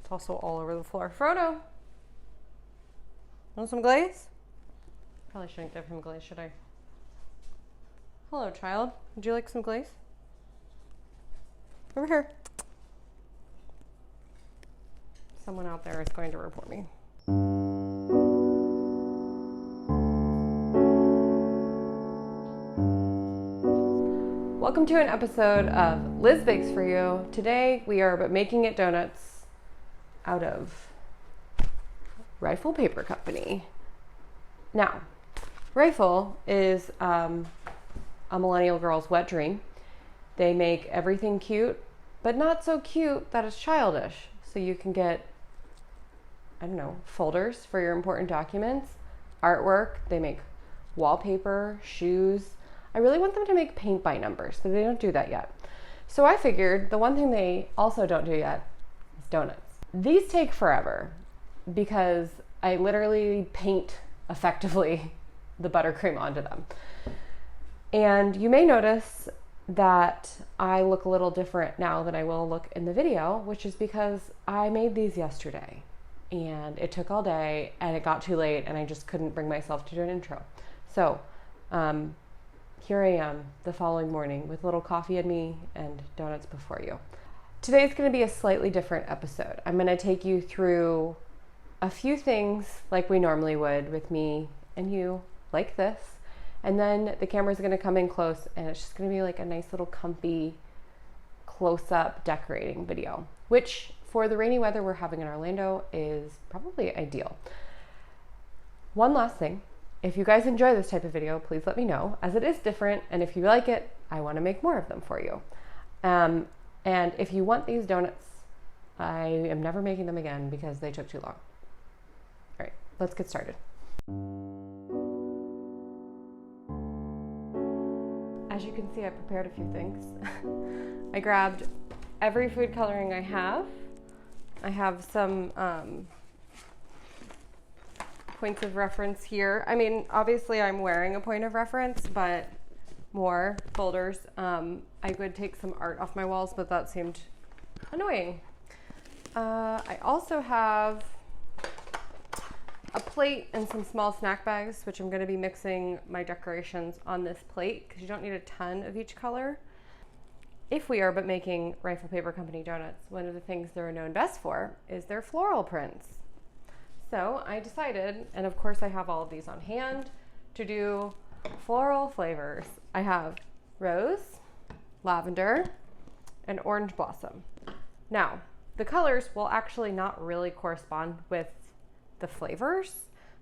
It's also all over the floor. Frodo, want some glaze? Probably shouldn't give him glaze, should I? Hello, child. Would you like some glaze? Over here. Someone out there is going to report me. Welcome to an episode of Liz Bakes For You. Today we are making it donuts out of Rifle Paper Company. Now, Rifle is a millennial girl's wet dream. They make everything cute, but not so cute that it's childish. So you can get, I don't know, folders for your important documents, artwork. They make wallpaper, shoes. I really want them to make paint by numbers, but they don't do that yet. So I figured the one thing they also don't do yet is donuts. These take forever because I literally paint effectively the buttercream onto them. And you may notice that I look a little different now than I will look in the video, which is because I made these yesterday and it took all day and it got too late and I just couldn't bring myself to do an intro. So here I am the following morning with a little coffee in me and donuts before you. Today's going to be a slightly different episode. I'm going to take you through a few things like we normally would with me and you, like this. And then the camera's going to come in close and it's just going to be like a nice little comfy close-up decorating video, which for the rainy weather we're having in Orlando is probably ideal. One last thing. If you guys enjoy this type of video, please let me know, as it is different, and if you like it, I want to make more of them for you. And if you want these donuts, I am never making them again because they took too long. All right, let's get started. As you can see, I prepared a few things. I grabbed every food coloring I have. I have some points of reference here. I mean, obviously I'm wearing a point of reference, but more folders. I would take some art off my walls, but that seemed annoying. I also have a plate and some small snack bags, which I'm going to be mixing my decorations on this plate because you don't need a ton of each color. If we are but making Rifle Paper Company donuts, one of the things they're known best for is their floral prints. So I decided, and of course I have all of these on hand, to do floral flavors. I have rose, lavender, and orange blossom. Now, the colors will actually not really correspond with the flavors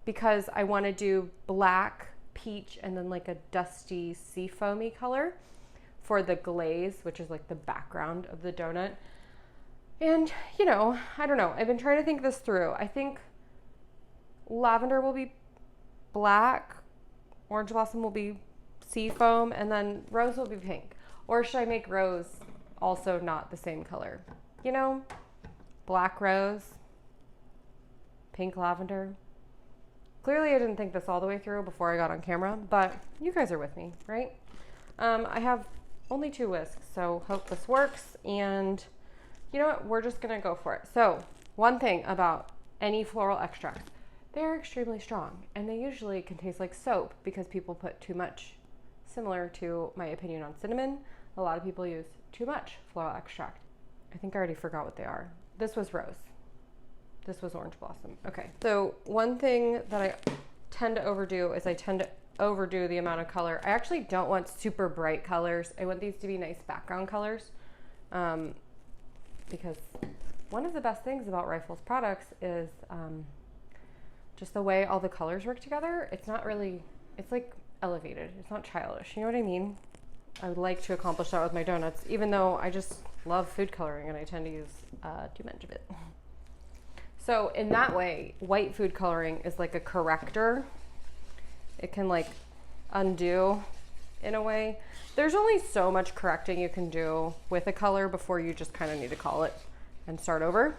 because I want to do black, peach, and then like a dusty sea foamy color for the glaze, which is like the background of the donut. And, you know, I don't know. I've been trying to think this through. I think lavender will be black, orange blossom will be sea foam, and then rose will be pink. Or should I make rose also not the same color? You know, black rose, pink lavender. Clearly I didn't think this all the way through before I got on camera, but you guys are with me, right? I have only 2 whisks, so hope this works. And you know what? We're just gonna go for it. So one thing about any floral extract, they're extremely strong and they usually can taste like soap because people put too much. Similar to my opinion on cinnamon, a lot of people use too much floral extract. I think I already forgot what they are. This was rose. This was orange blossom. Okay, so one thing that I tend to overdo is I tend to overdo the amount of color. I actually don't want super bright colors. I want these to be nice background colors because one of the best things about Rifle's products is just the way all the colors work together. It's not really, it's like elevated. It's not childish. You know what I mean? I would like to accomplish that with my donuts, even though I just love food coloring and I tend to use too much of it. So in that way, white food coloring is like a corrector. It can like undo in a way. There's only so much correcting you can do with a color before you just kind of need to call it and start over.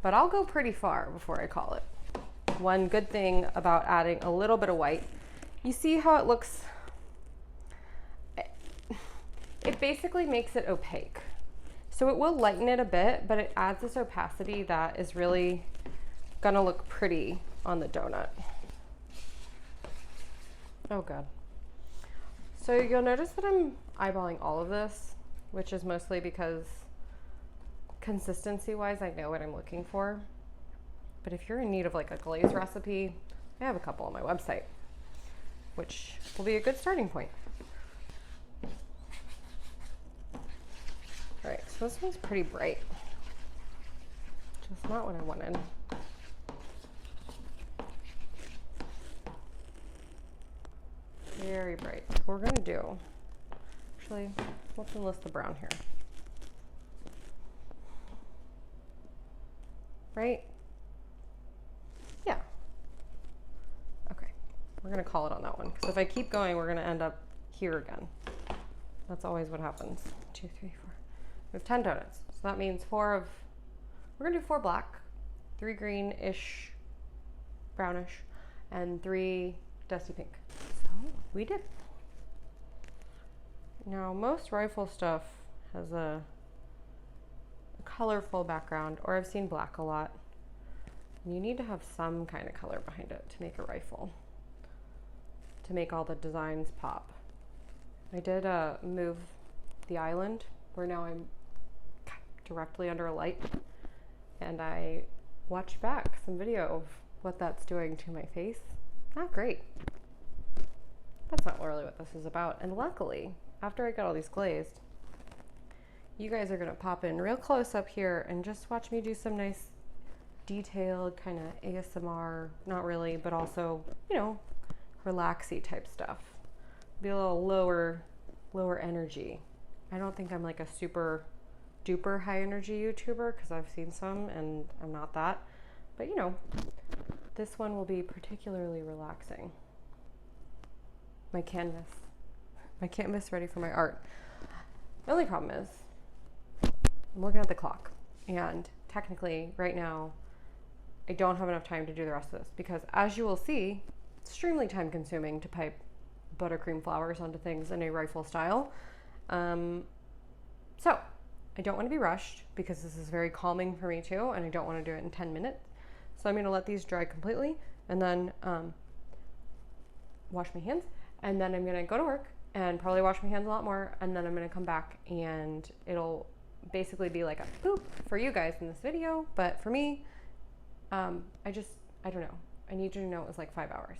But I'll go pretty far before I call it. One good thing about adding a little bit of white, you see how it looks? It basically makes it opaque. So it will lighten it a bit, but it adds this opacity that is really gonna look pretty on the donut. Oh God. So you'll notice that I'm eyeballing all of this, which is mostly because consistency-wise, I know what I'm looking for. But if you're in need of like a glaze recipe, I have a couple on my website, which will be a good starting point. All right, so this one's pretty bright. Just not what I wanted. Very bright. So what we're gonna do, actually, let's enlist the brown here. Right? Yeah. Okay, we're gonna call it on that one, because if I keep going, we're gonna end up here again. That's always what happens. 2, 3, 4. We have 10 donuts, so that means we're gonna do 4 black, 3 green-ish, brownish, and 3 dusty pink. So we did. Now most rifle stuff has a colorful background, or I've seen black a lot. You need to have some kind of color behind it to make a rifle, to make all the designs pop. I did move the island where now I'm directly under a light, and I watched back some video of what that's doing to my face. Not great. That's not really what this is about. And luckily, after I got all these glazed, you guys are gonna pop in real close up here and just watch me do some nice detailed kind of ASMR, not really, but also, you know, relaxy type stuff. Be a little lower energy. I don't think I'm like a super duper high energy YouTuber, because I've seen some and I'm not that, but you know, this one will be particularly relaxing. My canvas ready for my art. The only problem is I'm looking at the clock, and technically right now I don't have enough time to do the rest of this, because as you will see, it's extremely time consuming to pipe buttercream flowers onto things in a rifle style. So I don't want to be rushed, because this is very calming for me too, and I don't want to do it in 10 minutes. So I'm going to let these dry completely, and then wash my hands, and then I'm going to go to work and probably wash my hands a lot more, and then I'm going to come back and it'll basically be like a boop for you guys in this video, but for me, I don't know. I need you to know it was like 5 hours.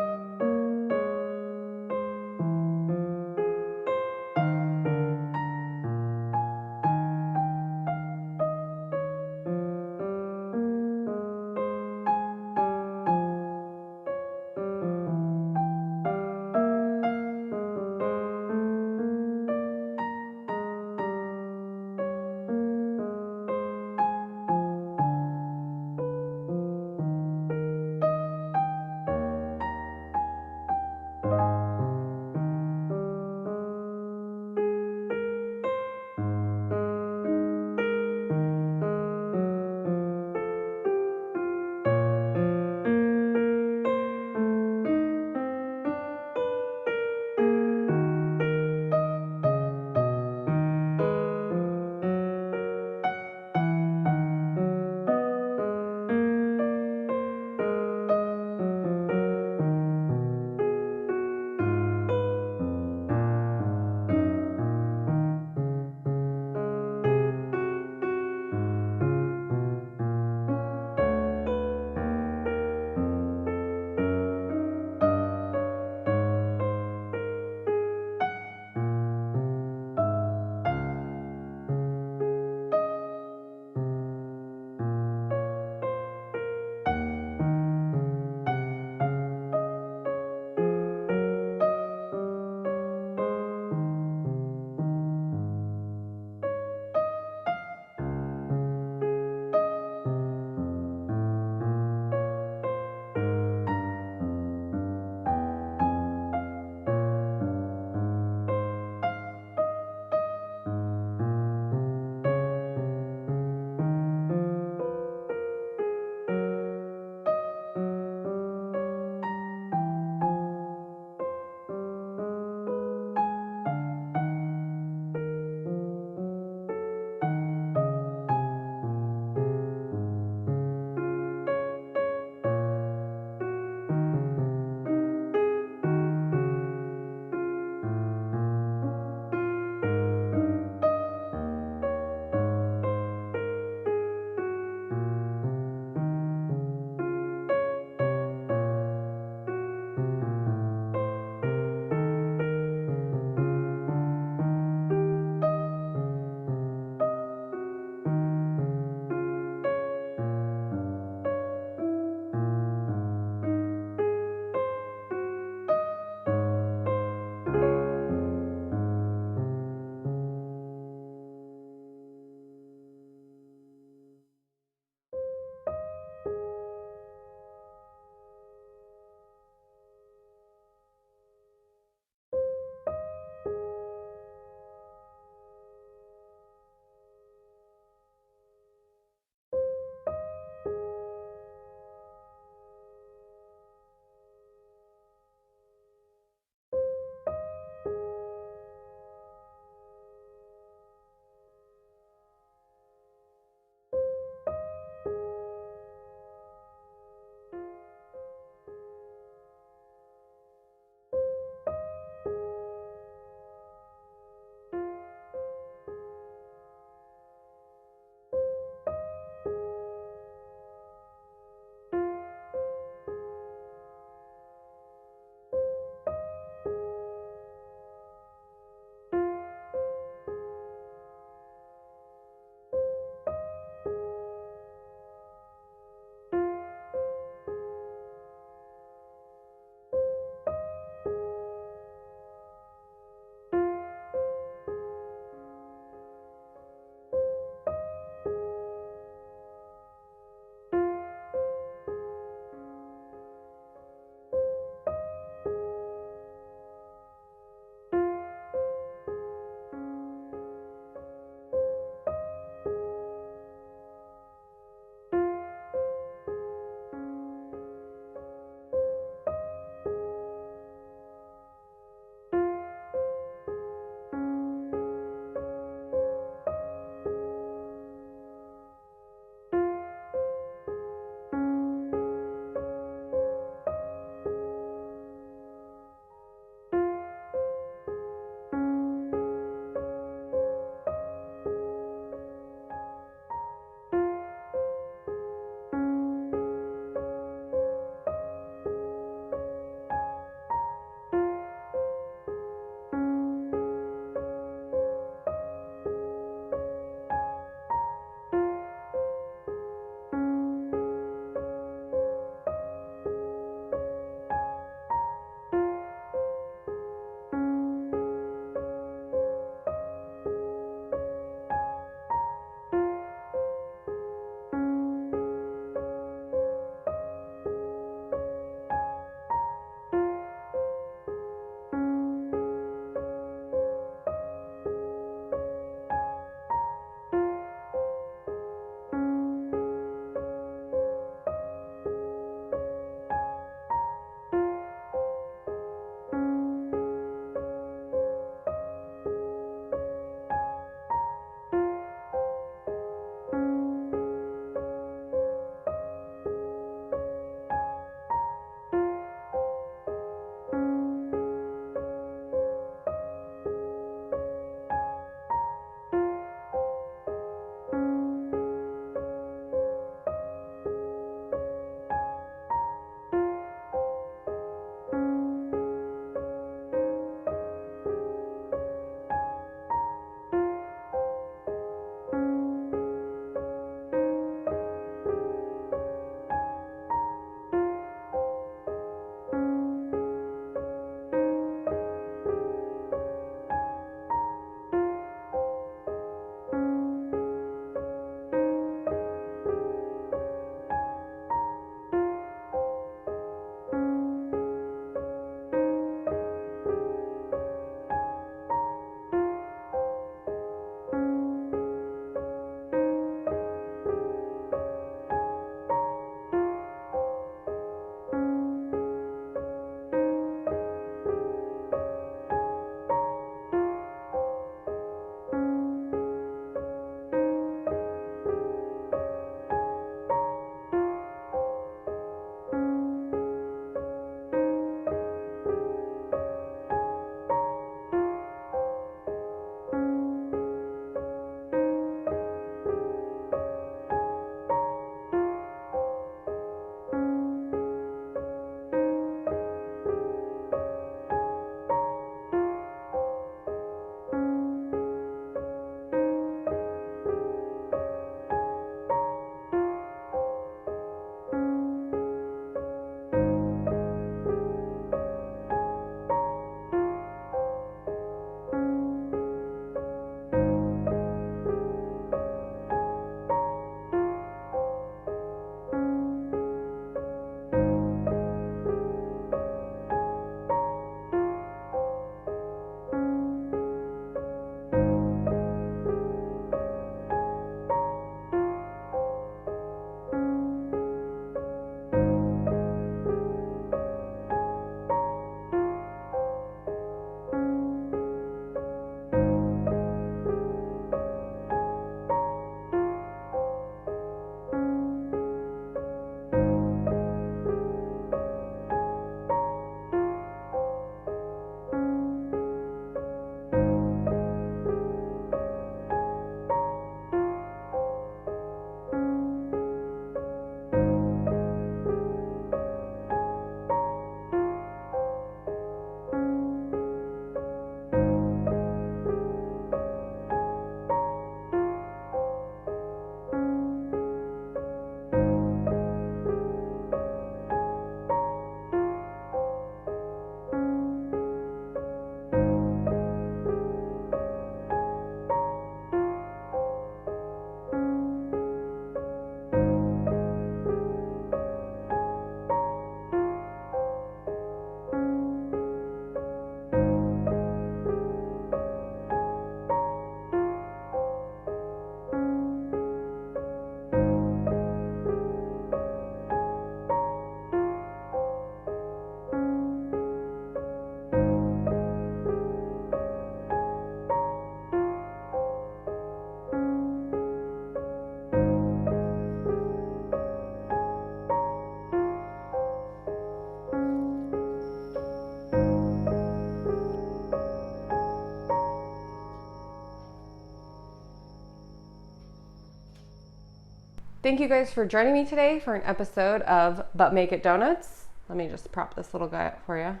Thank you guys for joining me today for an episode of But Make It Donuts. Let me just prop this little guy up for you.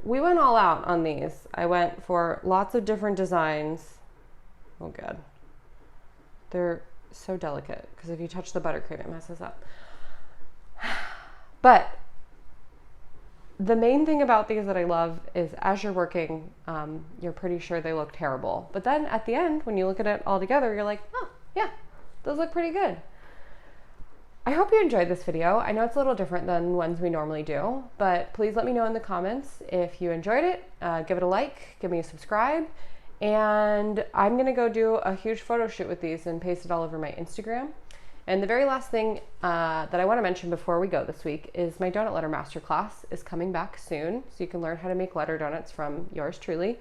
We went all out on these. I went for lots of different designs. Oh God. They're so delicate because if you touch the buttercream, it messes up. But the main thing about these that I love is as you're working, you're pretty sure they look terrible. But then at the end, when you look at it all together, you're like, oh yeah, those look pretty good. I hope you enjoyed this video. I know it's a little different than ones we normally do, but please let me know in the comments if you enjoyed it. Give it a like, give me a subscribe, and I'm gonna go do a huge photo shoot with these and paste it all over my Instagram. And the very last thing that I wanna mention before we go this week is my donut letter masterclass is coming back soon, so you can learn how to make letter donuts from yours truly.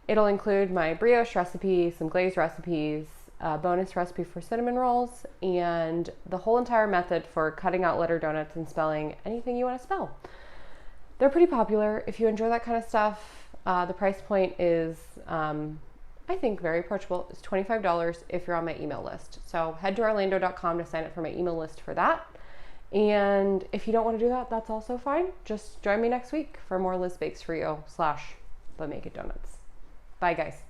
It'll include my brioche recipe, some glaze recipes, a bonus recipe for cinnamon rolls, and the whole entire method for cutting out letter donuts and spelling anything you want to spell. They're pretty popular. If you enjoy that kind of stuff, the price point is, I think, very approachable. It's $25 if you're on my email list. So head to orlando.com to sign up for my email list for that. And if you don't want to do that, that's also fine. Just join me next week for more Liz Bakes for You / But Make It Donuts. Bye guys.